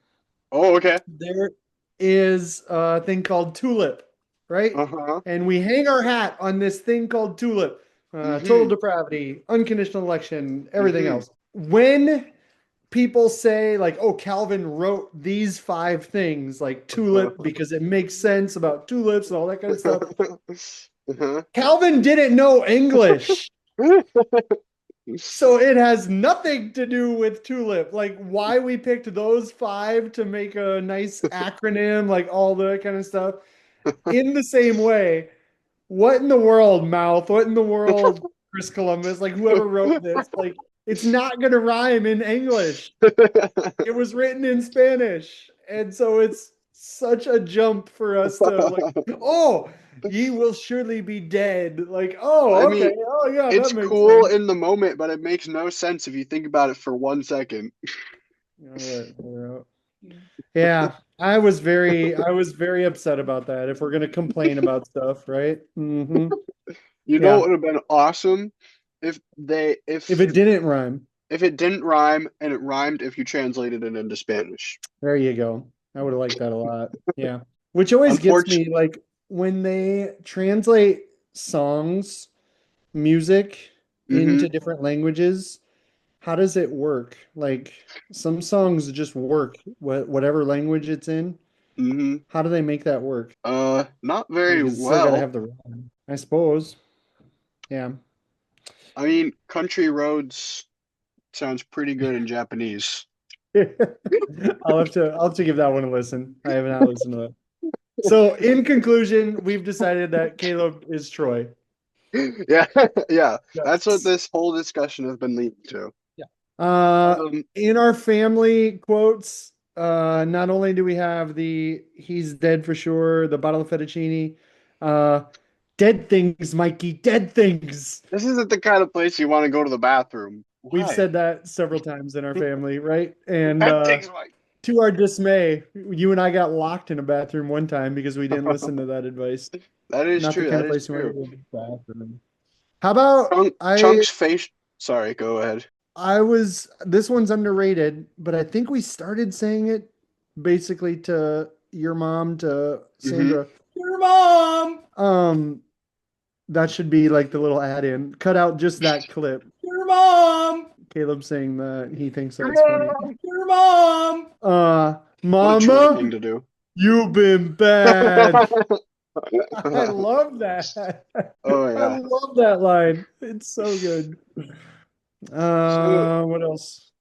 A: Oh, okay.
B: there is a thing called tulip, right?
A: Uh-huh.
B: And we hang our hat on this thing called tulip. Total
A: Mm-hmm.
B: depravity, unconditional election, everything
A: Mm-hmm.
B: else. When people say like, oh, Calvin wrote these 5 things like tulip because it makes sense about tulips and all that kind of stuff.
A: Uh-huh.
B: Calvin didn't know English. So it has nothing to do with tulip. Like why we picked those 5 to make a nice acronym, like all that kind of stuff. In the same way, what in the world, Mouth? What in the world, Chris Columbus? Like whoever wrote this, like it's not gonna rhyme in English. It was written in Spanish. And so it's such a jump for us to like, oh, ye will surely be dead. Like,
A: I
B: oh, okay.
A: mean,
B: Oh yeah, that
A: it's
B: makes
A: cool
B: sense.
A: in the moment, but it makes no sense if you think about it for 1 second.
B: All right. Yeah, I was very upset about that. If we're gonna complain about stuff, right?
A: You know
B: Yeah.
A: what would have been awesome if
B: If it didn't rhyme,
A: if it didn't rhyme and it rhymed if you translated it into Spanish.
B: there you go. I would have liked that a lot. Yeah. Which always gets
A: Unfortunately,
B: me like when they translate songs, music
A: hmm
B: into different languages, how does it work? Like some songs just work, whatever language it's in.
A: hmm
B: How do they make that work?
A: not very
B: Like it's still got to
A: well.
B: have the rhyme, I suppose. Yeah.
A: I mean, Country Roads sounds pretty good in Japanese.
B: I'll have to give that one a listen. I have not listened to it. So in conclusion, we've decided that Caleb is Troy.
A: Yeah, yeah. That's what
B: Yes.
A: this whole discussion has been leading to.
B: Yeah. Uh,
A: Um,
B: in our family quotes, not only do we have the he's dead for sure, the bottle of fettuccine, uh, dead things, Mikey, dead things.
A: this isn't the kind of place you want to go to the bathroom.
B: We've
A: Why?
B: said that several times in our family, right? And
A: That thing's like.
B: to our dismay, you and I got locked in a bathroom one time because we didn't listen to that advice.
A: That is
B: Not the
A: true.
B: kind
A: That
B: of
A: is
B: place you want to
A: true.
B: go to the bathroom. How about
A: Chunk's face. Sorry, go ahead.
B: I was this one's underrated, but I think we started saying it basically to your mom, to
A: Hmm
B: Sandra.
D: Your mom.
B: That should be like the little add-in. Cut out just that clip.
D: Your mom.
B: Caleb saying that he thinks that's funny.
D: Your mom.
A: What a Troy thing
B: Mama,
A: to do.
B: you've been bad. I love that.
A: Oh
B: I
A: yeah.
B: love that line. It's so good.
A: So
B: What else?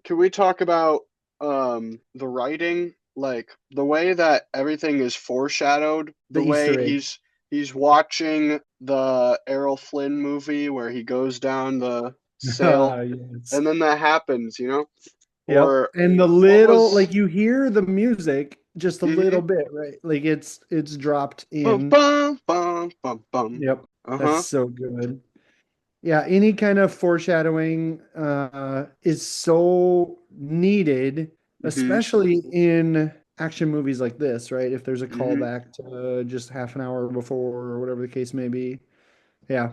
A: can we talk about the writing? Like the way that everything is foreshadowed,
B: The
A: the way
B: Easter egg.
A: he's watching the Errol Flynn movie where he goes down the sail
B: Yes.
A: and then that happens, you know?
B: Yep.
A: Or
B: And the
A: what
B: little,
A: was
B: like you hear the music just a little
A: mhm.
B: bit, right? Like it's dropped
A: Bum
B: in.
A: bum bum bum bum.
B: Yep. That's
A: Uh-huh.
B: so good. Yeah, any kind of foreshadowing is so needed,
A: hmm
B: especially in action movies like this, right? If there's a
A: hmm
B: callback to just half an hour before or whatever the case may be. Yeah.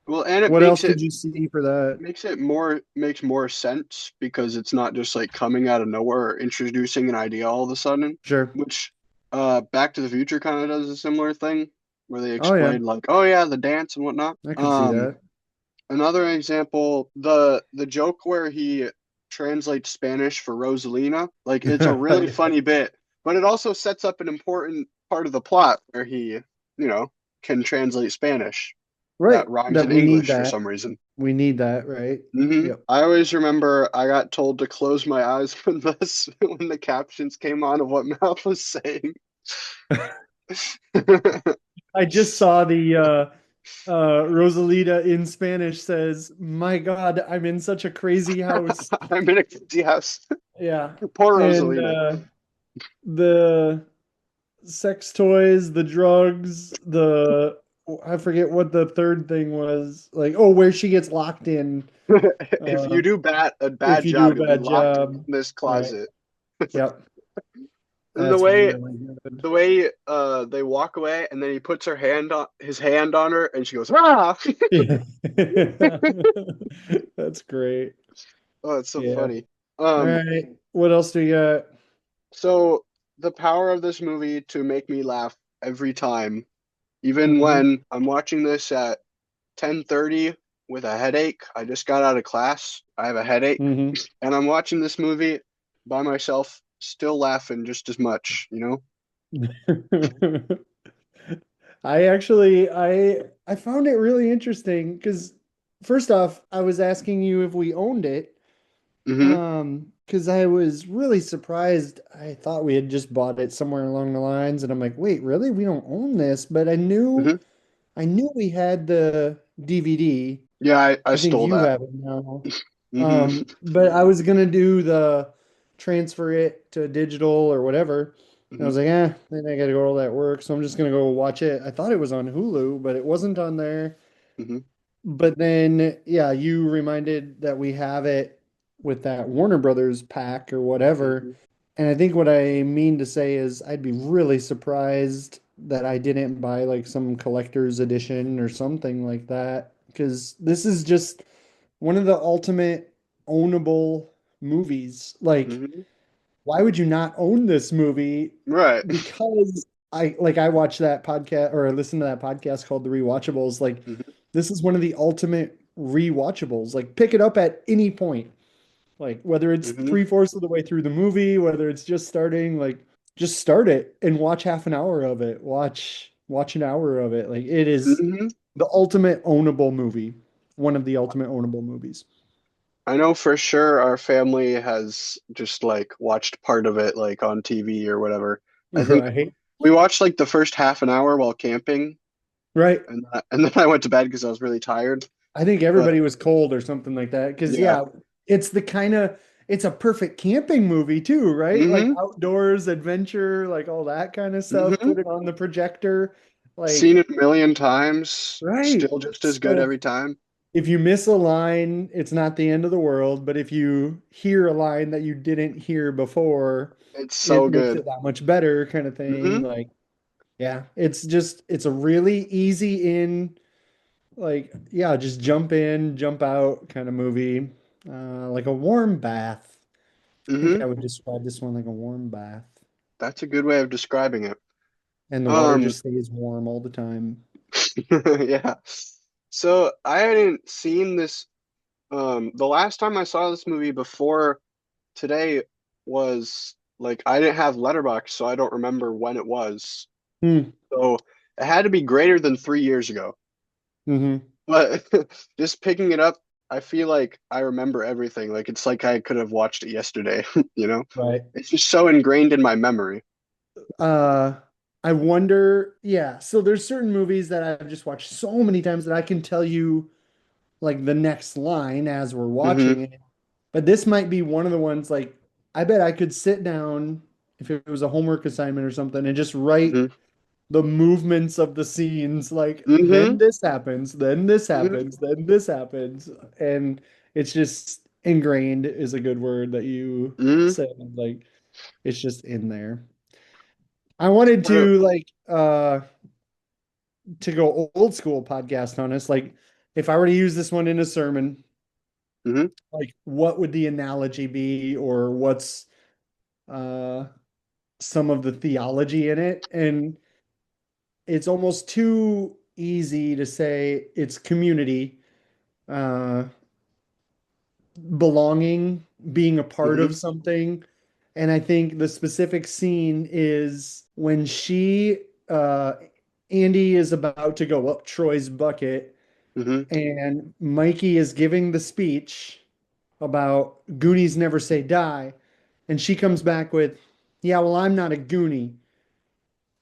A: Well, and it
B: What else did you see for that?
A: makes more sense because it's not just like coming out of nowhere or introducing an idea all of a sudden,
B: Sure.
A: which Back to the Future kind of does a similar thing where they
B: Oh yeah,
A: explain like, oh yeah, the dance and whatnot.
B: I could see that.
A: Another example, the joke where he translates Spanish for Rosalina, like it's a really funny bit, but it also sets up an important part of the plot where he, you know, can translate Spanish
B: Right,
A: that rhymes
B: that
A: in
B: we need
A: English for
B: that.
A: some reason.
B: We need that, right? Yep.
A: I always remember I got told to close my eyes when when the captions came on of what Mal was saying.
B: I just saw the Rosalita in Spanish says, "My God, I'm in such a crazy house."
A: I'm in a crazy house.
B: Yeah.
A: Poor
B: And
A: Rosalita.
B: the sex toys, the drugs, the I forget what the third thing was. Like, oh, where she gets locked in.
A: If
B: Uh,
A: you do a
B: if
A: bad
B: you do
A: job,
B: a
A: you'll be
B: bad
A: locked in
B: job.
A: this
B: Right.
A: closet.
B: Yep.
A: And the
B: That's
A: way
B: really good.
A: the way they walk away and then he puts his hand on her and she goes, ah!
B: Yeah. That's great.
A: Oh, it's so
B: Yeah.
A: funny.
B: All
A: Um,
B: right. What else do you got?
A: so the power of this movie to make me laugh every time, even
B: Hmm.
A: when I'm watching this at 10:30 with a headache. I just got out of class. I have a headache,
B: Hmm.
A: and I'm watching this movie by myself, still laughing just as much, you know?
B: I found it really interesting because first off, I was asking you if we owned it.
A: Mm-hmm.
B: Because I was really surprised. I thought we had just bought it somewhere along the lines, and I'm like, wait, really? We don't own this, but
A: Mm-hmm.
B: I knew we had the DVD.
A: Yeah, I
B: I think
A: stole
B: you
A: that.
B: have it now.
A: Mm-hmm.
B: But I was gonna do the transfer it to digital or whatever. And I
A: Mm-hmm.
B: was like, then I gotta go to all that work, so I'm just gonna go watch it. I thought it was on Hulu, but it wasn't on there.
A: Mm-hmm.
B: But then, yeah, you reminded that we have it with that Warner Brothers pack or whatever.
A: Mm-hmm.
B: And I think what I mean to say is I'd be really surprised that I didn't buy like some collector's edition or something like that. Because this is just one of the ultimate ownable movies. Like,
A: Mm-hmm.
B: why would you not own this movie?
A: Right.
B: Because I watched that podcast or I listened to that podcast called The Rewatchables. Like,
A: Mm-hmm.
B: this is one of the ultimate rewatchables. Like, pick it up at any point. Like, whether it's
A: Mm-hmm.
B: three-fourths of the way through the movie, whether it's just starting, like, just start it and watch half an hour of it. Watch an hour of it. Like, it is
A: Mm-hmm.
B: the ultimate ownable movie. One of the ultimate ownable movies.
A: I know for sure our family has just like watched part of it like on TV or whatever. I think
B: Right.
A: we watched like the first half an hour while camping,
B: Right.
A: and then I went to bed because I was really tired.
B: I think
A: But
B: everybody was cold or something like that. Because
A: yeah.
B: yeah, it's the kind of it's a perfect camping movie too, right? Like
A: Mm-hmm.
B: outdoors adventure, like all that kind of stuff.
A: Mm-hmm.
B: Put it on the projector,
A: Seen
B: like
A: it a million times,
B: right.
A: still just as good
B: So
A: every time.
B: if you miss a line, it's not the end of the world. But if you hear a line that you didn't hear before,
A: It's so
B: it makes
A: good.
B: it that much better, kind of thing.
A: Mm-hmm.
B: Like yeah, it's a really easy in. Like, yeah, just jump in, jump out kind of movie. Like a warm bath. I think
A: Mm-hmm.
B: I would describe this one like a warm bath.
A: That's a good way of describing it.
B: And the water
A: Um,
B: just stays warm all the time.
A: yeah. So I hadn't seen this. The last time I saw this movie before today was like I didn't have Letterboxd, so I don't remember when it was.
B: Hmm.
A: So it had to be greater than 3 years ago.
B: Mm-hmm.
A: But just picking it up, I feel like I remember everything. Like it's like I could have watched it yesterday, you know?
B: Right.
A: It's just so ingrained in my memory.
B: Uh, I wonder, yeah. So there's certain movies that I've just watched so many times that I can tell you like the next line as we're
A: Hmm.
B: watching it. But this might be one of the ones like I bet I could sit down if it was a homework assignment or something and just write
A: Hmm.
B: the movements of the scenes like then
A: Hmm.
B: this happens, then this
A: Hmm.
B: happens, then this happens. And it's just ingrained is a good word that you
A: Hmm.
B: said. Like it's just in there. I wanted
A: What?
B: to like to go old school podcast on us. Like if I were to use this one in a sermon,
A: Hmm.
B: like what would the analogy be or what's uh some of the theology in it? And it's almost too easy to say it's community, uh, belonging, being a part
A: Hmm.
B: of something. And I think the specific scene is when Andy is about to go up Troy's bucket
A: Mm-hmm.
B: and Mikey is giving the speech about Goonies never say die, and she comes back with, "Yeah, well, I'm not a Goonie,"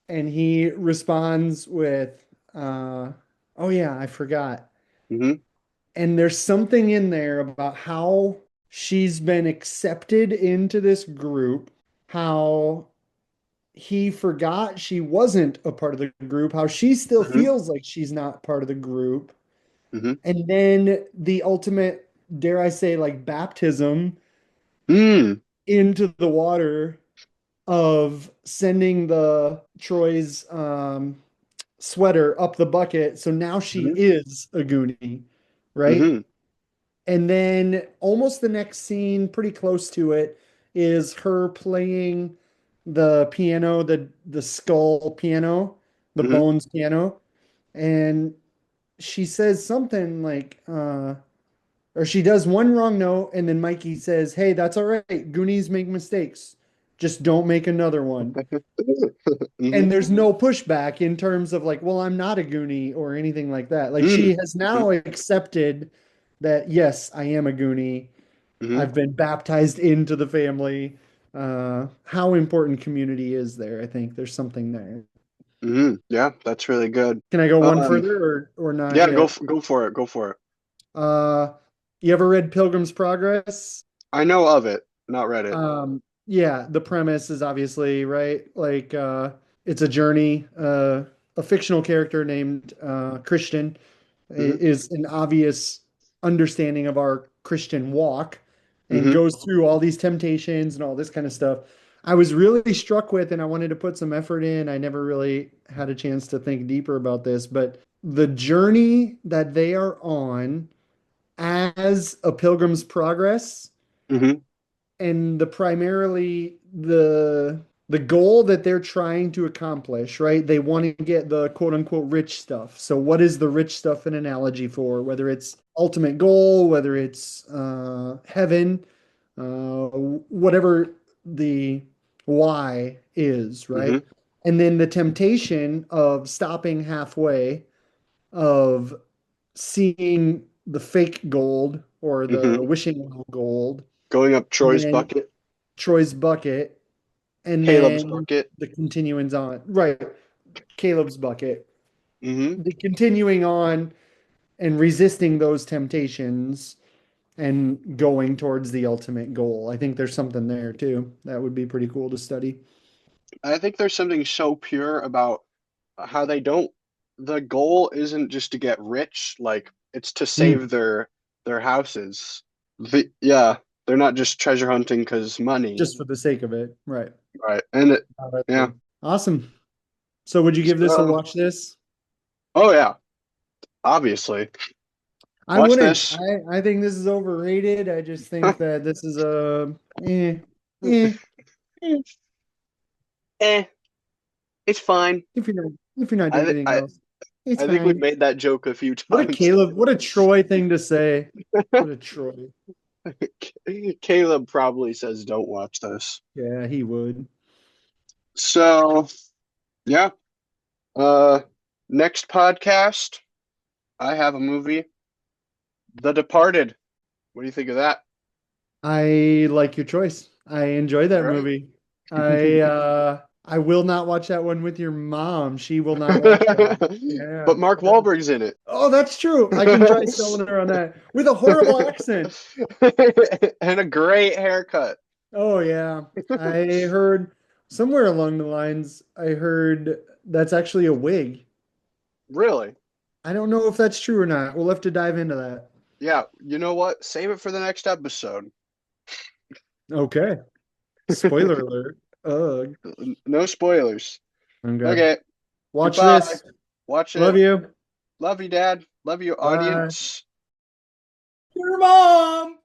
B: and he responds with, "Oh yeah, I forgot."
A: Mm-hmm.
B: And there's something in there about how she's been accepted into this group, how he forgot she wasn't a part of the group, how she still
A: Mm-hmm.
B: feels like she's not part of the group.
A: Mm-hmm.
B: And then the ultimate, dare I say, like baptism
A: Mm.
B: into the water of sending the Troy's sweater up the bucket. So now she
A: Mm-hmm.
B: is a Goonie, right?
A: Mm-hmm.
B: And then almost the next scene, pretty close to it, is her playing the piano, the skull piano, the
A: Mm-hmm.
B: bones piano. And she says something like, or she does one wrong note, and then Mikey says, "Hey, that's all right. Goonies make mistakes. Just don't make another one."
A: Mm-hmm.
B: And there's no pushback in terms of like, well, I'm not a Goonie or anything like that. Like she
A: Mm.
B: has now accepted that, yes, I am a Goonie.
A: Mm-hmm.
B: I've been baptized into the family. How important community is there? I think there's something there.
A: Mm-hmm. Yeah, that's really good.
B: Can I go one
A: Um,
B: further or not
A: yeah,
B: yet?
A: go for it. Go for it.
B: Uh, you ever read Pilgrim's Progress?
A: I know of it, not read it.
B: Yeah, the premise is obviously right. Like, it's a journey. A fictional character named Christian
A: Mm-hmm.
B: is an obvious understanding of our Christian walk and
A: Mm-hmm.
B: goes through all these temptations and all this kind of stuff. I was really struck with, and I wanted to put some effort in. I never really had a chance to think deeper about this, but the journey that they are on as a pilgrim's progress
A: Mm-hmm.
B: and the goal that they're trying to accomplish, right? They want to get the quote unquote rich stuff. So what is the rich stuff an analogy for? Whether it's ultimate goal, whether it's heaven, whatever the why is,
A: Mm-hmm.
B: right? And then the temptation of stopping halfway, of seeing the fake gold or the
A: Mm-hmm.
B: wishing well gold,
A: Going up
B: and
A: Troy's
B: then
A: bucket,
B: Troy's bucket, and
A: Caleb's
B: then
A: bucket.
B: the continuings on. Right, Caleb's bucket.
A: Mm-hmm.
B: The continuing on and resisting those temptations and going towards the ultimate goal. I think there's something there too. That would be pretty cool to study.
A: I think there's something so pure about how they don't, the goal isn't just to get rich, like it's to
B: Mm,
A: save their houses. Yeah, they're not just treasure hunting because money,
B: just for the sake of it. Right.
A: right? And it,
B: Oh, that's
A: yeah.
B: good. Awesome. So would you give this a
A: So,
B: watch this?
A: oh yeah, obviously.
B: I
A: Watch
B: wouldn't.
A: this.
B: I think this is overrated. I just think that this is a eh.
A: Eh, it's fine.
B: If you're not doing
A: I th
B: anything else, it's
A: I think we've
B: fine.
A: made that joke a few
B: What a
A: times.
B: Caleb, what a Troy thing to say. What a Troy.
A: Caleb probably says don't watch this.
B: Yeah, he would.
A: So, yeah. Uh, next podcast, I have a movie, The Departed. What do you think of that?
B: I like your choice. I enjoy
A: All
B: that
A: right.
B: movie. I will not watch that one with your mom. She will not watch that. Yeah.
A: But Mark Wahlberg's in it.
B: Oh, that's true. I can try selling her on that with a horrible accent.
A: And a great haircut.
B: Oh yeah. I heard somewhere along the lines, I heard that's actually a wig.
A: Really?
B: I don't know if that's true or not. We'll have to dive into that.
A: Yeah, you know what? Save it for the next episode.
B: Okay. Spoiler alert. Ugh.
A: No spoilers.
B: Okay.
A: Okay,
B: Watch
A: goodbye.
B: this.
A: Watch
B: Love
A: it.
B: you.
A: Love you, Dad. Love you,
B: Bye.
A: audience.
D: Your mom.